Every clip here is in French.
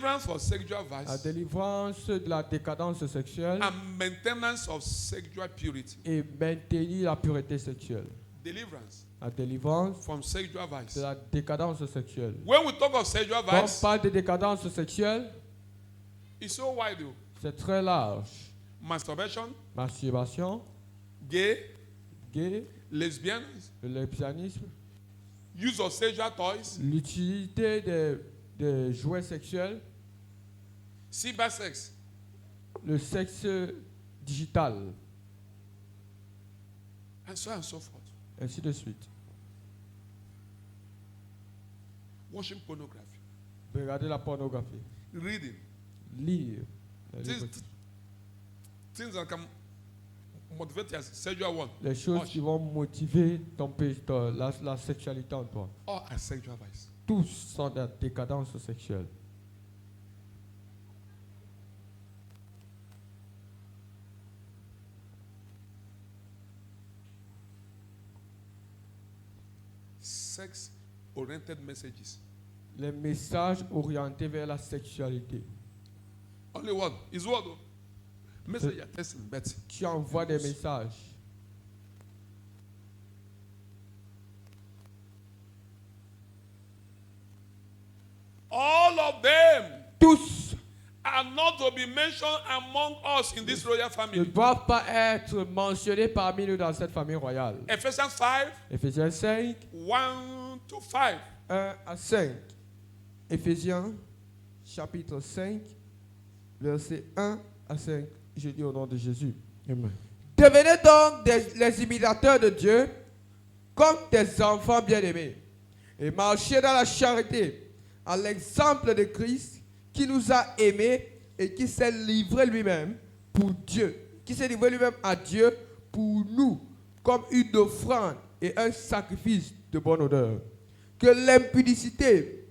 for sexual La vice délivrance de la décadence sexuelle and maintenance of sexual purity. et maintenir la pureté sexuelle. Deliverance La délivrance from sexual vice. de la décadence sexuelle. When we talk of sexual Quand on vice, parle de décadence sexuelle, it's so wide. c'est très large. Masturbation, Masturbation, gay, gay, lesbian, le lesbianisme, use of sexual toys, l'utilité des jouets sexuels, cybersex, le sexe digital, and so on and so forth. ainsi de suite. Watching pornography, Regarder la pornographie, reading, lire. les livres. things that can motivate your sexual one. Les choses qui vont motiver la sexualité en toi. All are sexual vice. Tous sont de la décadence sexuelle. Sex-oriented messages. Les messages orientés vers la sexualité. Only one. Is what? Message you're testing, but Tu envoies des messages. all of them Tous are not to be mentioned among us in this royal ne family. doivent pas être mentionnés parmi nous dans cette famille royale. Ephesians 5, Éphésiens 5, 1 to 5. 1 à 5. Éphésiens chapitre 5, versets 1 à 5. Je dis au nom de Jésus. Amen. Devenez donc les imitateurs de Dieu comme des enfants bien-aimés et marchez dans la charité à l'exemple de Christ qui nous a aimés et qui s'est livré lui-même pour Dieu, qui s'est livré lui-même à Dieu pour nous comme une offrande et un sacrifice de bonne odeur. Que l'impudicité,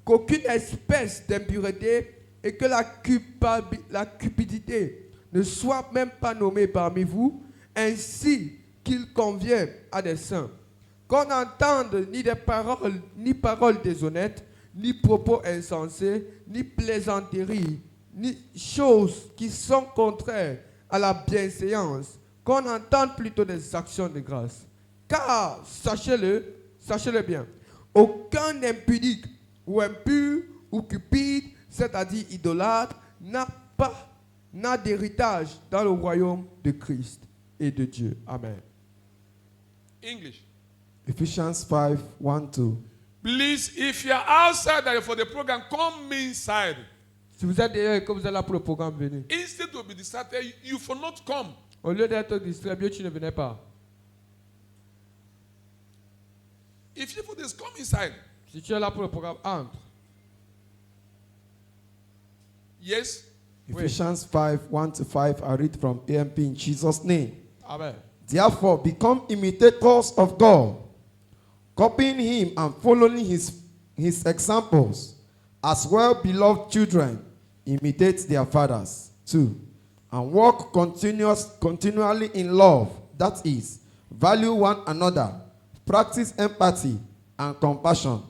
qu'aucune espèce d'impureté et que la cupidité ne soit même pas nommée parmi vous, ainsi qu'il convient à des saints. Qu'on n'entende ni paroles déshonnêtes, ni propos insensés, ni plaisanteries, ni choses qui sont contraires à la bienséance, qu'on entende plutôt des actions de grâce. Car, sachez-le bien, aucun impudique ou impur ou cupide, c'est-à-dire idolâtre, n'a d'héritage dans le royaume de Christ et de Dieu. Amen. English. Ephesians 5, 1-2. Please, if you are outside for the program, come inside. Si vous êtes derrière et que vous êtes là pour le programme, venez. Instead of be distracted, you will not come. Au lieu d'être distrait, mieux tu ne venais pas. If you for this, come inside. Si tu es là pour le programme, entre. Yes. Ephesians 5, 1-5. I read from AMP in Jesus' name. Amen. Therefore, become imitators of God, copying him and following his examples. As well-beloved children, imitate their fathers. 2. And walk continually in love. That is, value one another, practice empathy and compassion,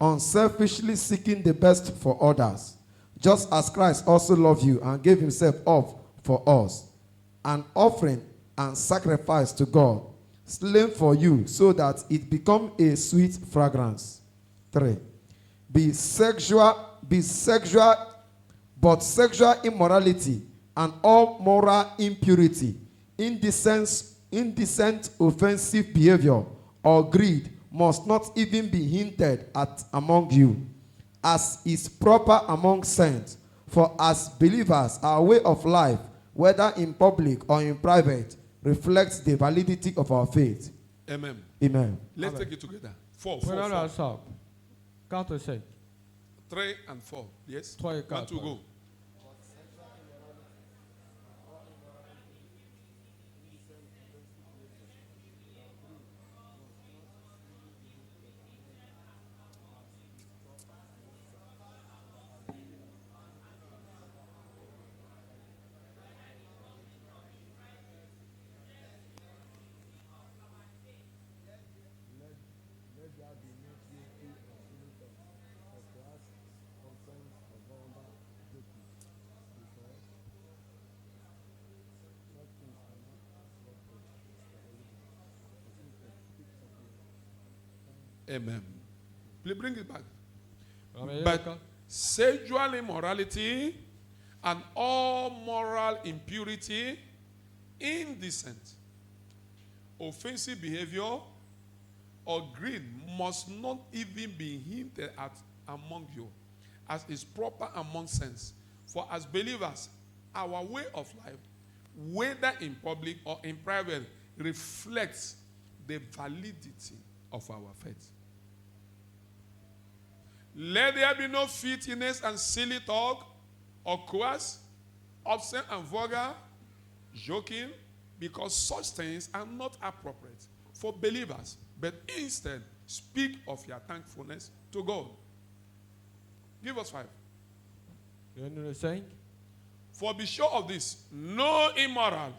unselfishly seeking the best for others, just as Christ also loved you and gave himself up for us, an offering and sacrifice to God, slain for you, so that it become a sweet fragrance. 3. But sexual immorality and all moral impurity, indecent, offensive behavior, or greed must not even be hinted at among you, as is proper among saints. For as believers, our way of life, whether in public or in private, reflects the validity of our faith. Amen. Amen. Let's Amen. take it together. 4, Prenons 4, 4. ensemble. 4 et 5. 3 and 4. Yes. 3 et 4. 1, 2, go. Amen. Please bring it back. Ramène-le But encore. sexual immorality and all moral impurity, indecent, offensive behavior, or greed must not even be hinted at among you, as is proper among saints. For as believers, our way of life, whether in public or in private, reflects the validity of our faith. Let there be no filthiness and silly talk, or coarse, obscene and vulgar, joking, because such things are not appropriate for believers, but instead speak of your thankfulness to God. Give us 5. Donne-nous le 5. For be sure of this, no immoral,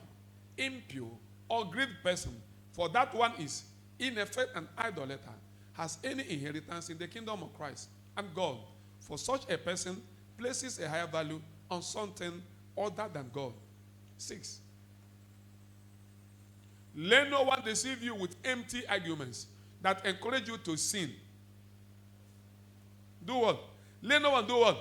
impure, or greedy person, for that one is in effect an idolater, has any inheritance in the kingdom of Christ and God. For such a person places a higher value on something other than God. 6. Let no one deceive you with empty arguments that encourage you to sin. Do what? Let no one do what?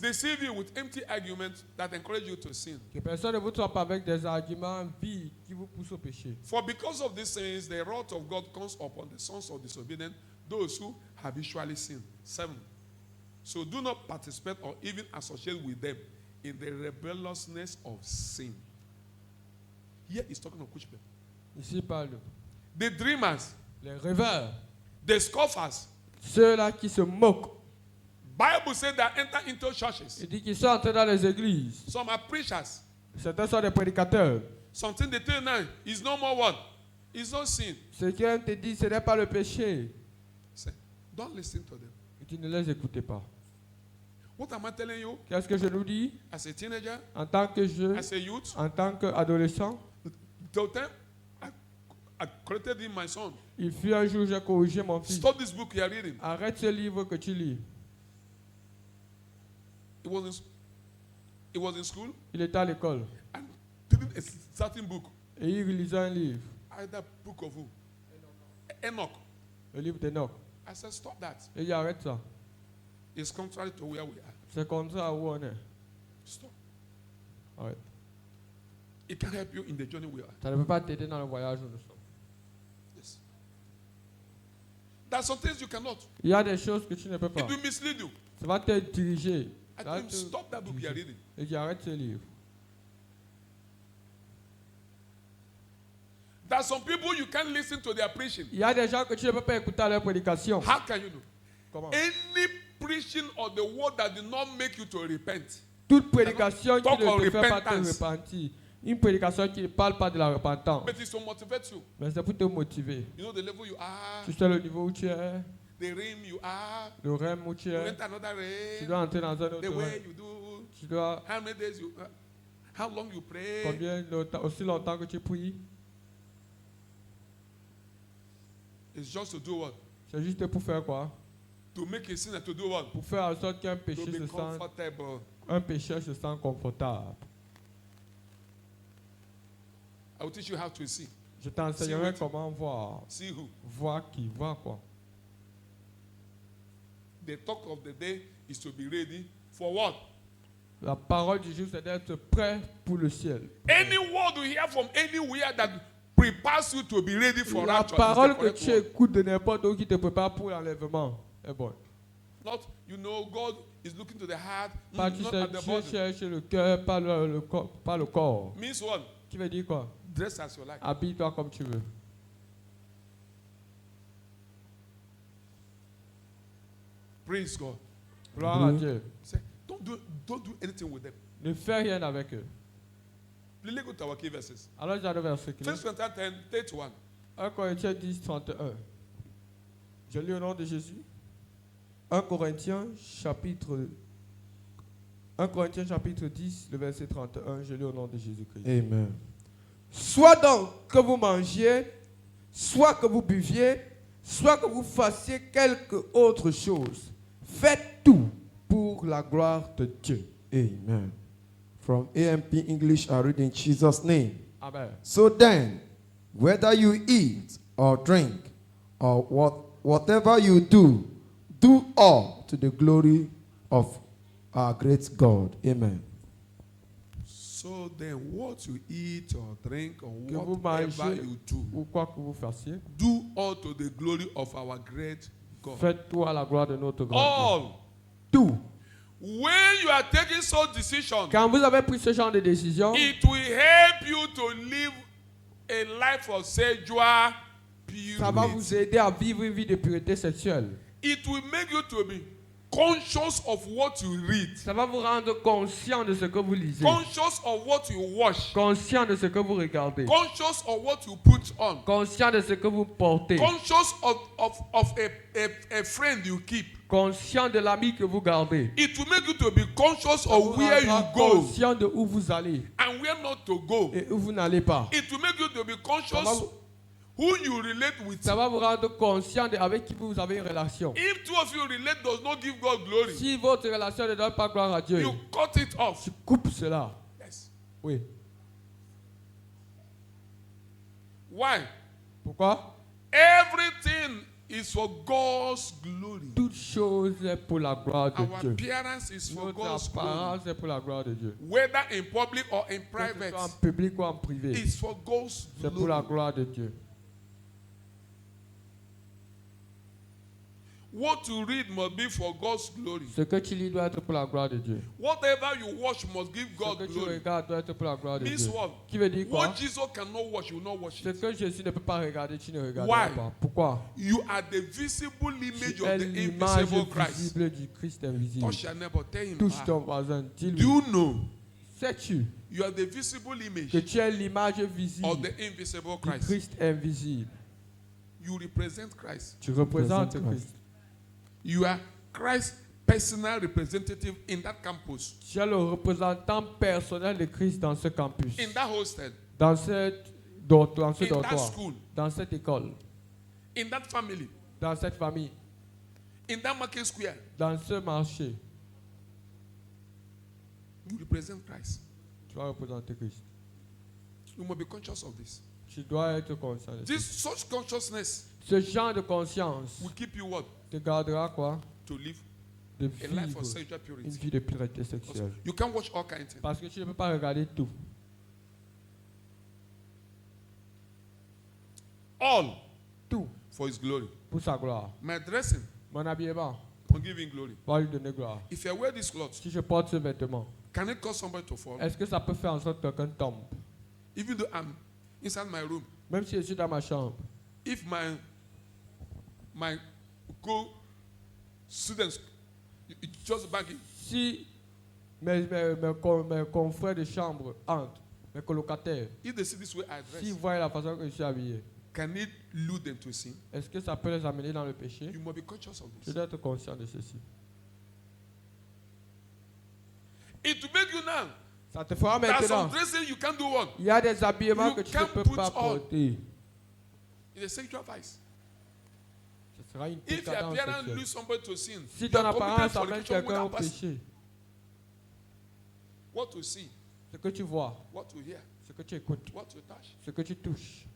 Deceive you with empty arguments that encourage you to sin. Que personne ne vous trompe avec des arguments vides qui vous poussent au péché. For because of these things, the wrath of God comes upon the sons of disobedience, those who habitually sin. 7. So do not participate or even associate with them in the rebelliousness of sin. Here he's talking of which people? Ici parle The dreamers, les rêveurs, the scoffers. ceux-là qui se moquent. Bible says that enter into churches. Il dit qu'ils sont entrés dans les églises. Some are preachers. Certains sont des prédicateurs. Something they tell you now is no more what? It's no sin. Ce qu'ils te dit, ce n'est pas le péché. Say, don't listen to them. Et tu ne les écoutes pas. What am I telling you? Qu'est-ce que je nous dis? As a teenager, En tant que jeune, as a youth, en tant qu'adolescent, the time I corrected him, my son. il fut un jour, j'ai corrigé mon fils. Stop this book you are reading. Arrête ce livre que tu lis. It was in school Il était à l'école and reading a certain book. et il lisait un livre, Either book of who? Enoch. le livre d'Enoch. I said, stop that. Et il arrête ça. It's contrary to where we are. C'est comme ça où on est. Stop. Arrête. It can help you in the journey we are. Ça ne peut pas t'aider dans le voyage où nous sommes. Yes. There are some things you cannot. Il y a des choses que tu ne peux pas. It will mislead you. Ça va te diriger. I Ça va think te stop that book you are diriger. reading. Et qu'il arrête ce livre. There are some people you can't listen to their preaching. Il y a des gens que tu ne peux pas écouter à leur prédication. How can you know? Comment? Any preaching of the word that did not make you to repent. Toute prédication qui Talk of ne te fait pas te repentance. repentir. Une prédication qui ne parle pas de la repentance. But it's to motivate you. Mais c'est pour te motiver. You know the level you are, Tu sais le niveau où tu es, the realm you are, le rêve où tu you es. enter another Tu realm, dois entrer dans un the autre way rêve. you do, Tu dois, how many days you, how long you pray. combien aussi longtemps que tu pries. It's just to do what? C'est juste pour faire quoi? To make a sinner to do what? Pour faire en sorte qu'un péché To be se sente, comfortable. un pécheur se sent confortable. I will teach you how to see. Je t'enseignerai See comment voir. See who? Voir qui? Voir quoi? The talk of the day is to be ready for what? La parole du jour, c'est d'être prêt pour le ciel. Any word you hear from anywhere that prepares you to be ready for La rapture. is the parole que correct tu word. écoutes de n'importe où qui te prépare pour l'enlèvement est bonne. Not, you know, God is looking to the heart, Pas tu not sais, at the Dieu body. cherche le cœur, pas le corps, pas le corps. Means what? Qui veut dire quoi? Dress as you like. Habille-toi comme tu veux. Praise God. Gloire à Dieu. Say, don't do anything with them. Ne fais rien avec eux. Please go to our key verses. Alors j'ai le verset clé. 1 Corinthians 10, 31. 1 Corinthiens 10, 31. Je lis au nom de Jésus. 1 Corinthiens chapitre 10, le verset 31. Je lis au nom de Jésus-Christ. Amen. Soit donc que vous mangiez, soit que vous buviez, soit que vous fassiez quelque autre chose, faites tout pour la gloire de Dieu. Amen. From AMP English, I read in Jesus' name. Amen. So then, whether you eat or drink or Whatever you do, do all to the glory of our great God. Amen. So then, what you eat or drink or Que vous whatever mangez you do, ou quoi que vous fassiez, do all to the glory of our great God. faites tout à la gloire de notre grand Dieu. All. Tout. When you are taking such decision, Quand vous avez pris ce genre de décision, it will help you to live a life of sexual ça va purity. vous aider à vivre une vie de pureté sexuelle. It will make you to be conscious of what you read, Ça va vous rendre conscient de ce que vous lisez, conscious of what you watch, conscient de ce que vous regardez, conscious of what you put on, conscient de ce que vous portez, conscious of a friend you keep. conscient de l'ami que vous gardez. It will make you to be conscious Ça vous of where you rendra go conscient de où vous allez and where not to go. et où vous n'allez pas. It will make you to be Ça va conscious vous- who you relate with. Ça va vous rendre conscient de avec qui vous avez une relation. If two of you relate does not give God glory, Si votre relation ne donne pas gloire à Dieu, you cut it off. tu coupes cela. Yes. Oui. Why? Pourquoi? Everything is for God's glory. Toute chose est pour la gloire de Our Dieu. appearance is for Notre God's glory. apparence est pour la gloire de Dieu. Whether in public or in Que ce private, soit en public ou en privé, it's for God's c'est pour la glory. gloire de Dieu. What you read must be for God's glory. Ce que tu lis doit être pour la gloire de Dieu. Whatever you watch must give Ce God que tu glory. regardes doit être pour la gloire de Means Dieu. what? Qui veut dire quoi? What Jesus cannot watch, you will not watch Ce it. que Jésus ne peut pas regarder, tu ne Why? regarderas pas. Pourquoi? You are the visible image Tu of es the l'image invisible Christ. visible du Christ invisible. Touch your neighbor, tell him, Touche ton voisin, do dis-lui. you know Sais-tu you are the visible image que tu es l'image of visible the invisible du Christ? Christ invisible? You represent Christ. Tu représentes Christ. Christ. You are Christ's personal representative in that campus, Tu es le représentant personnel de Christ dans ce campus, in that hostel, dans ce dortoir, in that school, dans cette école, in that family, dans cette famille, in that market square. dans ce marché. You represent Christ. Tu dois représenter Christ. You must be conscious of this. Tu dois être conscient de ça. Such consciousness Ce genre de conscience will keep you what? te gardera quoi? To live De a life vivre of sexual une purity. vie de pureté sexuelle. You can't watch all kinds of things. Parce que tu ne peux pas regarder tout. All Tout for His glory. pour sa gloire. My dressing Mon habillement will give Him glory. va lui donner gloire. If I wear this cloth, Si je porte ce vêtement, can it cause somebody to fall? est-ce que ça peut faire en sorte que quelqu'un tombe? Even though I'm inside my room, Même si je suis dans ma chambre, if my co-students just banking, si mes confrères de chambre entrent, mes colocataires, if they see this way I s'ils dress, voient la façon que je suis habillé, can it lead them to sin? est-ce que ça peut les amener dans le péché? You must be conscious of Je this. dois être conscient de ceci. It will make you now. Ça te fera There's some maintenant. dressing you can't do one. Il y a des habillements You que tu ne can't peux put pas on. porter. It's a sexual vice. Ce sera une If your décadence appearance sexuelle. leads somebody to sin, Si you ton are committed apparence amène fornication with quelqu'un au that person. péché, What to see, ce que tu vois, what to hear, ce que tu écoutes, what to touch. ce que tu touches,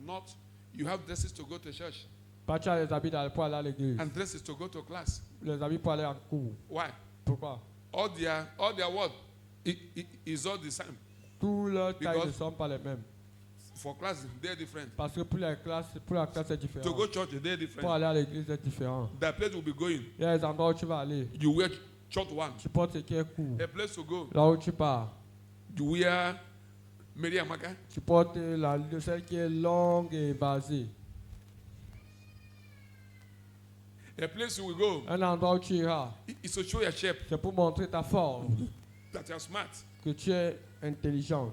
Not you have dresses to go to church pas tu as les habits pour aller à l'église, and dresses to go to class. les habits pour aller en cours. Why? Pourquoi? All their what? Is all the same. Tous leurs tailles ne Because- sont pas les mêmes. For class, they're different. Parce que pour la classe c'est différent. To go church, they're Pour different. aller à l'église, c'est différent. The place will be going. Il y a des endroits où tu vas aller, You wear short one. tu portes ce qui est court. A place to go. Là où tu pars, You wear Mary Amaka. tu portes celle qui est longue et basée. A place you will go. Un endroit où tu iras, It's to show your shape c'est pour montrer ta forme, that you're smart. que tu es intelligent.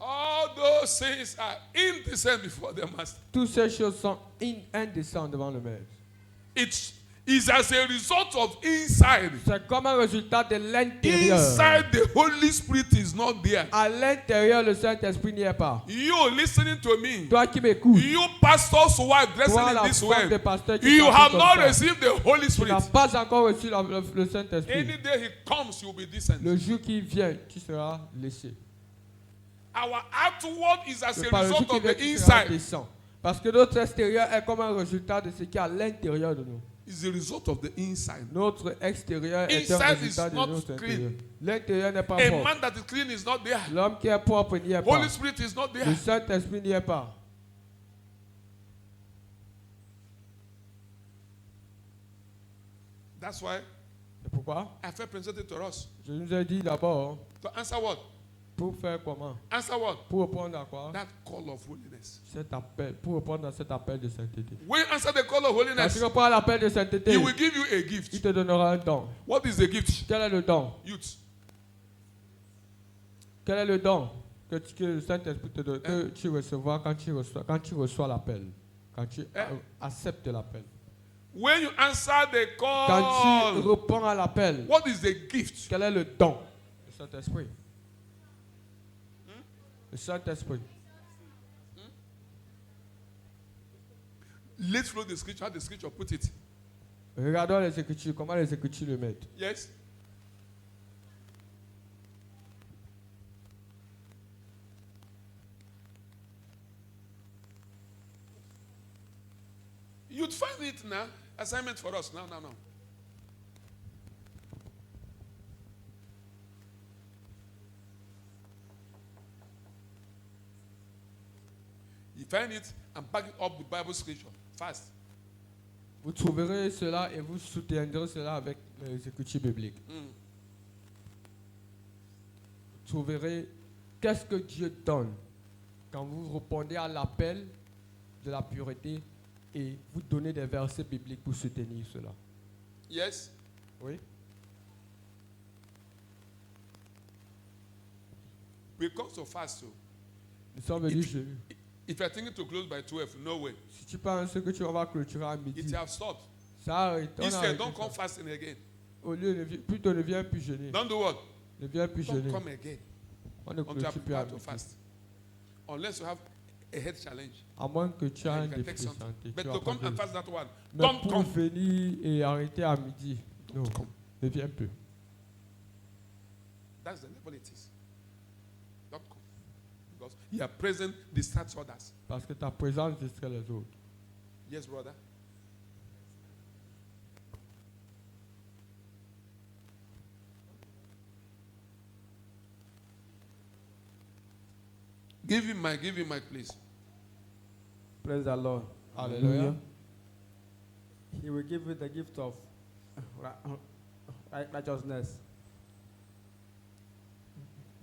All those things are indecent before the master. Toutes ces choses sont indécentes devant le maître. It is as a result of inside. C'est comme un résultat de l'intérieur. Inside, the Holy Spirit is not there. À l'intérieur, le Saint-Esprit n'y est pas. You listening to me, Toi qui m'écoutes, you pastor's wife dressing toi in la this femme de way, pasteur qui you s'habille have comme not ça, received the Holy tu n'as Spirit. pas encore reçu le Saint-Esprit. Any day he comes, you will be decent. Le jour qui vient, tu seras laissé. Our outward is as C'est a par le jour result qui of vient, the tu seras inside. décent. Parce que notre extérieur est comme un résultat de ce qui est à l'intérieur de nous. It's the result of the inside. Notre extérieur est un Inside résultat is de not notre clean. intérieur. L'intérieur n'est pas A propre. man that is clean is not there. L'homme qui est propre n'y est pas. Holy Spirit is not Le there. Saint-Esprit n'y est pas. That's why C'est pourquoi I felt presented to us. je nous ai dit d'abord, To answer what? pour faire comment? Answer what? Pour répondre à quoi? That call of holiness. Cet appel, pour répondre à cet appel de sainteté. When you answer the call of Quand holiness, tu réponds à l'appel de sainteté, he will give you a il gift. te donnera un don. What is the gift? Quel est le don? Youth. Quel est le don que le Saint-Esprit te donne, que tu recevras quand tu reçois l'appel, quand tu acceptes l'appel. When you answer the Quand tu call, réponds à l'appel, what is the gift? quel est le don? Le Saint-Esprit. Le Saint-Esprit. Let's follow the scripture. How the scripture put it. Regardons les Écritures, comment les Écritures le mettent. Yes. You'd find it now. Assignment for us. Now. You find it and back it up with Bible scripture. Fast. Vous trouverez cela et vous soutiendrez cela avec les Écritures bibliques. Vous trouverez qu'est-ce que Dieu donne quand vous répondez à l'appel de la pureté et vous donnez des versets bibliques pour soutenir cela. Yes. Oui. We come so fast, so Nous sommes venus chez lui. if you're thinking to close by 12, no way. Si tu penses que tu vas clôturer à It midi, have stopped. ça arrête. On a Instead, arrêté don't ça. come fasting again. Au lieu, plutôt ne viens plus jeûner. Don't do what? Ne viens plus Don't jeûner. come again On ne until you are clôture plus à prepared to midi. fast. Unless you have a health challenge. À moins que tu aies Then un you can défi take de something. santé. But tu to vas come prendre and des- fast that one, Mais don't pour come. venir et arrêter à midi, non, Don't come. ne viens plus. That's the level it is. Don't come. Because you are present distracts others. Parce que ta présence distrait les autres. Yes, brother. Give him mic, please. Praise the Lord. Hallelujah. He will give you the gift of righteousness.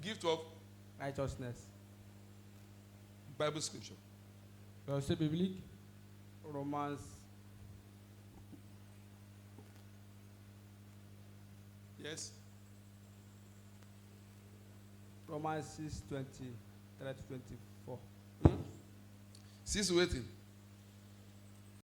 Gift of Righteousness. Bible scripture. Verset biblique. Romans Yes. Romans 6:23 to 24. 6 waiting.